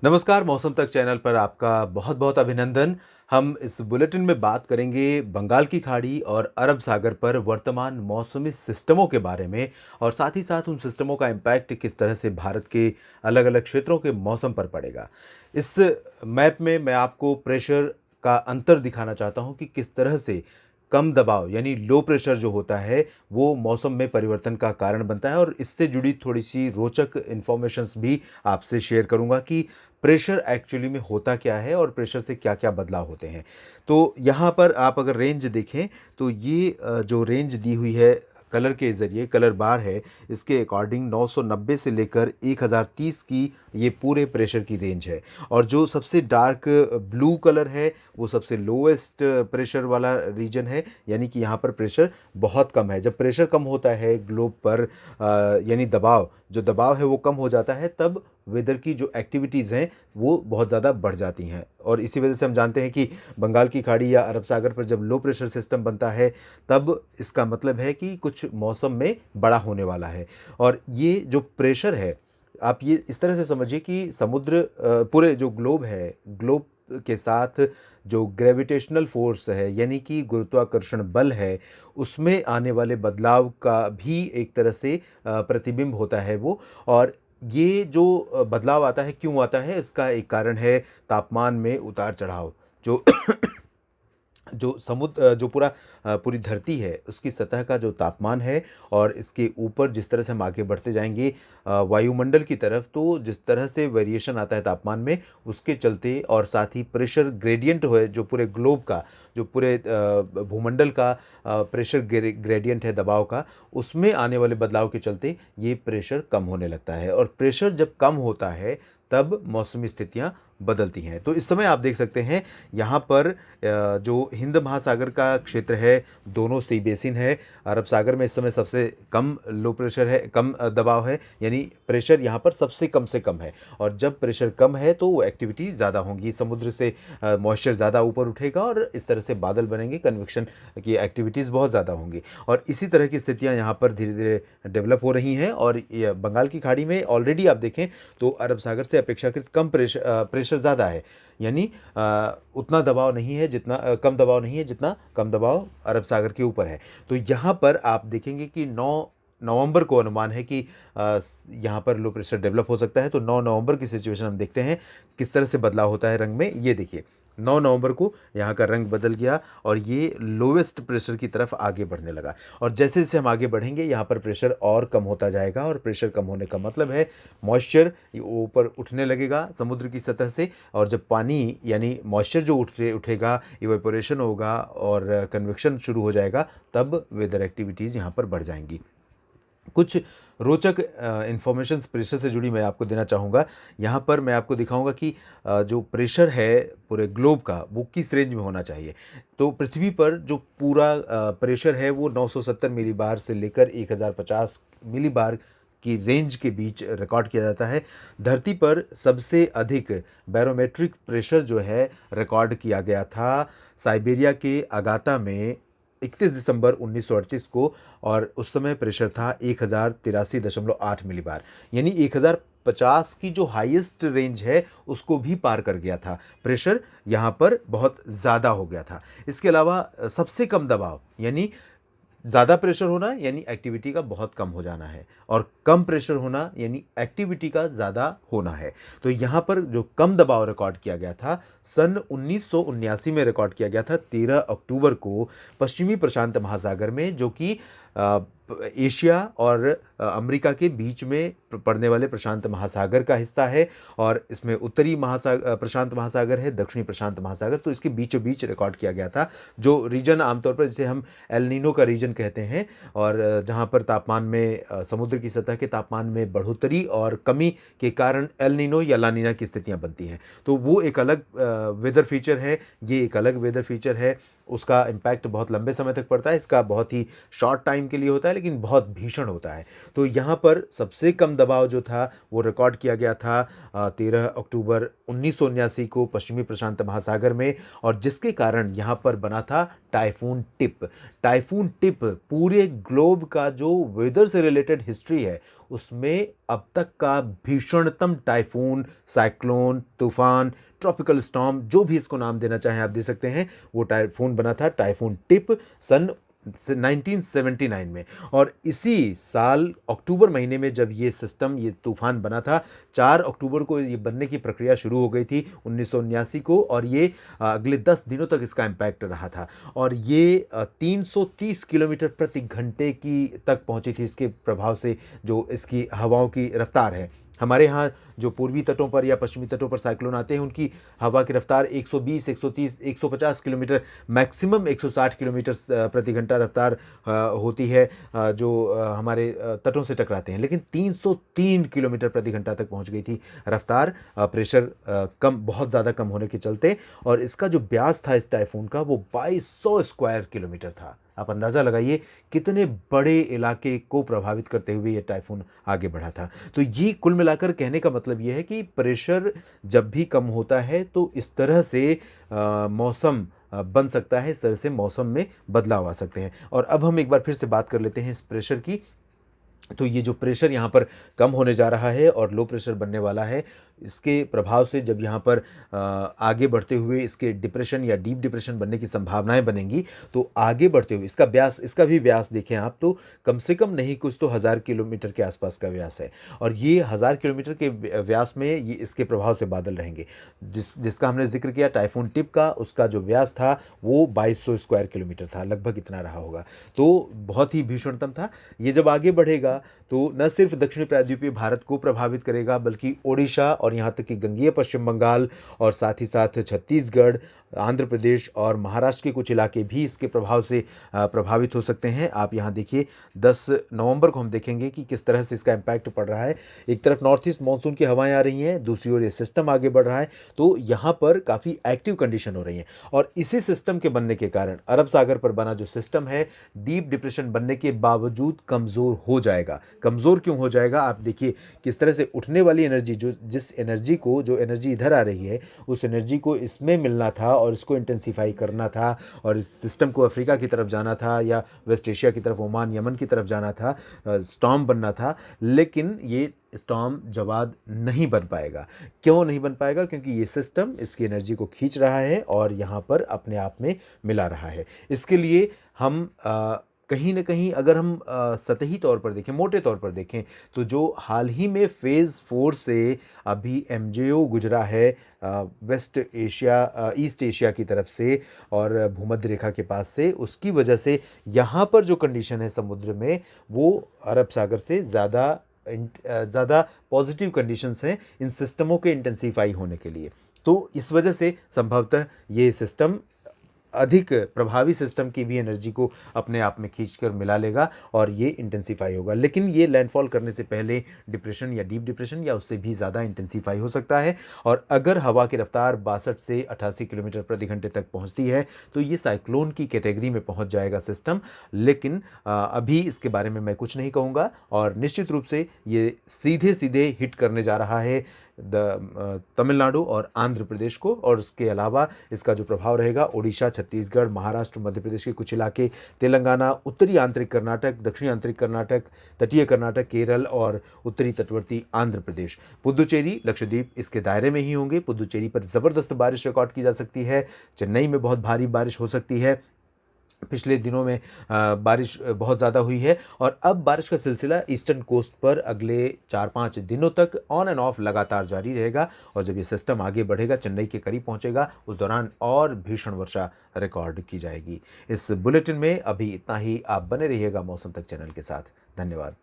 नमस्कार, मौसम तक चैनल पर आपका बहुत-बहुत अभिनंदन। हम इस बुलेटिन में बात करेंगे बंगाल की खाड़ी और अरब सागर पर वर्तमान मौसमी सिस्टमों के बारे में और साथ ही साथ उन सिस्टमों का इम्पैक्ट किस तरह से भारत के अलग-अलग क्षेत्रों के मौसम पर पड़ेगा। इस मैप में मैं आपको प्रेशर का अंतर दिखाना चाहता हूँ कि किस तरह से कम दबाव यानी लो प्रेशर जो होता है, वो मौसम में परिवर्तन का कारण बनता है और इससे जुड़ी थोड़ी-सी रोचक इन्फॉर्मेशंस भी आपसे शेयर करूँगा कि प्रेशर एक्चुअली में होता क्या है और प्रेशर से क्या-क्या बदलाव होते हैं। तो यहाँ पर आप अगर रेंज देखें तो ये जो रेंज दी हुई है कलर के ज़रिए कलर बार है, इसके अकॉर्डिंग 990 से लेकर 1030 की ये पूरे प्रेशर की रेंज है। और जो सबसे डार्क ब्लू कलर है वो सबसे लोएस्ट प्रेशर वाला रीजन है, यानी कि यहाँ पर प्रेशर बहुत कम है। जब प्रेशर कम होता है ग्लोब पर यानी जो दबाव है वो कम हो जाता है, तब वेदर की जो एक्टिविटीज़ हैं वो बहुत ज़्यादा बढ़ जाती हैं। और इसी वजह से हम जानते हैं कि बंगाल की खाड़ी या अरब सागर पर जब लो प्रेशर सिस्टम बनता है, तब इसका मतलब है कि कुछ मौसम में बड़ा होने वाला है। और ये जो प्रेशर है, आप ये इस तरह से समझिए कि पूरे जो ग्लोब है, ग्लोब के साथ जो ग्रेविटेशनल फोर्स है यानी कि गुरुत्वाकर्षण बल है, उसमें आने वाले बदलाव का भी एक तरह से प्रतिबिंब होता है वो। और ये जो बदलाव आता है, क्यों आता है? इसका एक कारण है तापमान में उतार-चढ़ाव। जो पूरी धरती है, उसकी सतह का जो तापमान है और इसके ऊपर जिस तरह से हम आगे बढ़ते जाएँगे वायुमंडल की तरफ, तो जिस तरह से वेरिएशन आता है तापमान में, उसके चलते और साथ ही प्रेशर ग्रेडिएंट है जो पूरे ग्लोब का, जो पूरे भूमंडल का प्रेशर ग्रेडिएंट है दबाव का, उसमें आने वाले बदलाव के चलते ये प्रेशर कम होने लगता है। और प्रेशर जब कम होता है, तब मौसमी स्थितियाँ बदलती हैं। तो इस समय आप देख सकते हैं यहाँ पर जो हिंद महासागर का क्षेत्र है, दोनों सी बेसिन है। अरब सागर में इस समय सबसे कम लो प्रेशर है, कम दबाव है, यानी प्रेशर यहाँ पर सबसे कम से कम है। और जब प्रेशर कम है तो वो एक्टिविटी ज़्यादा होंगी, समुद्र से मॉइस्चर ज़्यादा ऊपर उठेगा और इस तरह से बादल बनेंगे, कन्वेक्शन की एक्टिविटीज़ बहुत ज़्यादा होंगी। और इसी तरह की स्थितियाँ यहाँ पर धीरे-धीरे डेवलप हो रही हैं। और ये बंगाल की खाड़ी में ऑलरेडी आप देखें तो अरब सागर से अपेक्षाकृत कम प्रेशर ज़्यादा है, यानी उतना दबाव नहीं है जितना कम दबाव नहीं है जितना कम दबाव अरब सागर के ऊपर है। तो यहाँ पर आप देखेंगे कि 9 नवंबर को अनुमान है कि यहाँ पर लो प्रेशर डेवलप हो सकता है। तो 9 नवंबर की सिचुएशन हम देखते हैं किस तरह से बदलाव होता है रंग में। ये देखिए 9 नवंबर को यहाँ का रंग बदल गया और ये लोवेस्ट प्रेशर की तरफ आगे बढ़ने लगा। और जैसे-जैसे हम आगे बढ़ेंगे यहाँ पर प्रेशर और कम होता जाएगा और प्रेशर कम होने का मतलब है मॉइस्चर ऊपर उठने लगेगा समुद्र की सतह से। और जब पानी यानी मॉइस्चर जो उठेगा, इवेपोरेशन होगा और कन्वेक्शन शुरू हो जाएगा, तब वेदर एक्टिविटीज़ यहाँ पर बढ़ जाएँगी। कुछ रोचक इन्फॉर्मेशंस प्रेशर से जुड़ी मैं आपको देना चाहूँगा। यहाँ पर मैं आपको दिखाऊँगा कि जो प्रेशर है पूरे ग्लोब का, वो किस रेंज में होना चाहिए। तो पृथ्वी पर जो पूरा प्रेशर है वो 970 मिलीबार से लेकर 1050 मिलीबार की रेंज के बीच रिकॉर्ड किया जाता है। धरती पर सबसे अधिक बैरोमेट्रिक प्रेशर जो है रिकॉर्ड किया गया था साइबेरिया के अगाता में 31 दिसंबर 1938 को। और उस समय प्रेशर था 1083.8 मिलीबार, यानी 1050 की जो हाईएस्ट रेंज है उसको भी पार कर गया था। प्रेशर यहाँ पर बहुत ज़्यादा हो गया था। इसके अलावा सबसे कम दबाव यानी ज़्यादा प्रेशर होना यानी एक्टिविटी का बहुत कम हो जाना है, और कम प्रेशर होना यानी एक्टिविटी का ज़्यादा होना है। तो यहाँ पर जो कम दबाव रिकॉर्ड किया गया था सन 1979 में रिकॉर्ड किया गया था 13 अक्टूबर को पश्चिमी प्रशांत महासागर में, जो कि एशिया और अमेरिका के बीच में पड़ने वाले प्रशांत महासागर का हिस्सा है। और इसमें उत्तरी प्रशांत महासागर है, दक्षिणी प्रशांत महासागर, तो इसके बीचों बीच रिकॉर्ड किया गया था। जो रीजन आमतौर पर जिसे हम एल नीनो का रीजन कहते हैं, और जहाँ पर तापमान में समुद्र की सतह के तापमान में बढ़ोतरी और कमी के कारण एल नीनो या ला नीना की स्थितियाँ बनती हैं। तो वो एक अलग वेदर फीचर है, ये एक अलग वेदर फीचर है। उसका इम्पैक्ट बहुत लंबे समय तक पड़ता है, इसका बहुत ही शॉर्ट टाइम के लिए होता है लेकिन बहुत भीषण होता है। तो यहाँ पर सबसे कम दबाव जो था वो रिकॉर्ड किया गया था 13 अक्टूबर 1979 को पश्चिमी प्रशांत महासागर में, और जिसके कारण यहाँ पर बना था टाइफून टिप। टाइफून टिप पूरे ग्लोब का जो वेदर से रिलेटेड हिस्ट्री है उसमें अब तक का भीषणतम टाइफून, साइक्लोन, तूफान, ट्रॉपिकल स्टॉर्म, जो भी इसको नाम देना चाहें आप दे सकते हैं, वो टाइफून बना था टाइफून टिप सन 1979 में। और इसी साल अक्टूबर महीने में जब ये सिस्टम, ये तूफान बना था, 4 अक्टूबर को ये बनने की प्रक्रिया शुरू हो गई थी 1979 को, और ये अगले 10 दिनों तक इसका इम्पैक्ट रहा था। और ये 330 किलोमीटर प्रति घंटे की तक पहुंची थी इसके प्रभाव से, जो इसकी हवाओं की रफ्तार है। हमारे यहाँ जो पूर्वी तटों पर या पश्चिमी तटों पर साइक्लोन आते हैं उनकी हवा की रफ्तार 120, 130, 150 किलोमीटर, मैक्सिमम 160 किलोमीटर प्रति घंटा रफ्तार होती है जो हमारे तटों से टकराते हैं। लेकिन 303 किलोमीटर प्रति घंटा तक पहुंच गई थी रफ्तार, प्रेशर बहुत ज़्यादा कम होने के चलते। और इसका जो व्यास था इस टाइफून का वो 2200 स्क्वायर किलोमीटर था। आप अंदाज़ा लगाइए कितने बड़े इलाके को प्रभावित करते हुए ये टाइफून आगे बढ़ा था। तो ये कुल मिलाकर कहने का मतलब ये है कि प्रेशर जब भी कम होता है तो इस तरह से मौसम बन सकता है, इस तरह से मौसम में बदलाव आ सकते हैं। और अब हम एक बार फिर से बात कर लेते हैं इस प्रेशर की। तो ये जो प्रेशर यहाँ पर कम होने जा रहा है और लो प्रेशर बनने वाला है, इसके प्रभाव से जब यहाँ पर आगे बढ़ते हुए इसके डिप्रेशन या डीप डिप्रेशन बनने की संभावनाएं बनेंगी, तो आगे बढ़ते हुए इसका भी व्यास देखें आप तो कम से कम नहीं कुछ तो 1000 किलोमीटर के आसपास का व्यास है। और ये 1000 किलोमीटर के व्यास में ये इसके प्रभाव से बादल रहेंगे। जिसका हमने जिक्र किया टाइफून टिप का, उसका जो व्यास था वो 2200 स्क्वायर किलोमीटर था, लगभग इतना रहा होगा। तो बहुत ही भीषणतम था। ये जब आगे बढ़ेगा तो न सिर्फ दक्षिणी प्रायद्वीपीय भारत को प्रभावित करेगा बल्कि ओडिशा और यहाँ तक कि गंगेय पश्चिम बंगाल और साथ ही साथ छत्तीसगढ़, आंध्र प्रदेश और महाराष्ट्र के कुछ इलाके भी इसके प्रभाव से प्रभावित हो सकते हैं। आप यहाँ देखिए 10 नवंबर को हम देखेंगे कि किस तरह से इसका इम्पैक्ट पड़ रहा है। एक तरफ नॉर्थ ईस्ट मानसून की हवाएं आ रही हैं, दूसरी ओर ये सिस्टम आगे बढ़ रहा है, तो यहाँ पर काफ़ी एक्टिव कंडीशन हो रही है। और इसी सिस्टम के बनने के कारण अरब सागर पर बना जो सिस्टम है डीप डिप्रेशन बनने के बावजूद कमज़ोर हो जाएगा। कमज़ोर क्यों हो जाएगा? आप देखिए किस तरह से उठने वाली एनर्जी, जो एनर्जी इधर आ रही है, उस एनर्जी को इसमें मिलना था और इसको इंटेंसिफाई करना था और इस सिस्टम को अफ्रीका की तरफ जाना था या वेस्ट एशिया की तरफ, ओमान, यमन की तरफ जाना था, स्टॉर्म बनना था। लेकिन ये स्टॉर्म जवाद नहीं बन पाएगा। क्यों नहीं बन पाएगा? क्योंकि ये सिस्टम इसकी एनर्जी को खींच रहा है और यहाँ पर अपने आप में मिला रहा है। इसके लिए हम कहीं न कहीं अगर हम सतही तौर पर देखें, मोटे तौर पर देखें, तो जो हाल ही में फ़ेज़ 4 से अभी एमजेओ गुजरा है वेस्ट एशिया, ईस्ट एशिया की तरफ से और भूमध्य रेखा के पास से, उसकी वजह से यहाँ पर जो कंडीशन है समुद्र में वो अरब सागर से ज़्यादा पॉजिटिव कंडीशंस हैं इन सिस्टमों के इंटेंसिफाई होने के लिए। तो इस वजह से संभवतः ये सिस्टम अधिक प्रभावी सिस्टम की भी एनर्जी को अपने आप में खींचकर मिला लेगा और ये इंटेंसिफाई होगा। लेकिन ये लैंडफॉल करने से पहले डिप्रेशन या डीप डिप्रेशन या उससे भी ज़्यादा इंटेंसिफाई हो सकता है। और अगर हवा की रफ्तार 62 से 88 किलोमीटर प्रति घंटे तक पहुंचती है तो ये साइक्लोन की कैटेगरी में पहुंच जाएगा सिस्टम। लेकिन अभी इसके बारे में मैं कुछ नहीं कहूँगा और निश्चित रूप से ये सीधे सीधे हिट करने जा रहा है तमिलनाडु और आंध्र प्रदेश को, और उसके अलावा इसका जो प्रभाव रहेगा ओडिशा, छत्तीसगढ़, महाराष्ट्र, मध्य प्रदेश के कुछ इलाके, तेलंगाना, उत्तरी आंतरिक कर्नाटक, दक्षिणी आंतरिक कर्नाटक, तटीय कर्नाटक, केरल और उत्तरी तटवर्ती आंध्र प्रदेश, पुदुचेरी, लक्षद्वीप इसके दायरे में ही होंगे। पुदुचेरी पर ज़बरदस्त बारिश रिकॉर्ड की जा सकती है। चेन्नई में बहुत भारी बारिश हो सकती है। पिछले दिनों में बारिश बहुत ज़्यादा हुई है और अब बारिश का सिलसिला ईस्टर्न कोस्ट पर अगले 4-5 दिनों तक ऑन एंड ऑफ लगातार जारी रहेगा। और जब ये सिस्टम आगे बढ़ेगा, चेन्नई के करीब पहुंचेगा, उस दौरान और भीषण वर्षा रिकॉर्ड की जाएगी। इस बुलेटिन में अभी इतना ही। आप बने रहिएगा मौसम तक चैनल के साथ। धन्यवाद।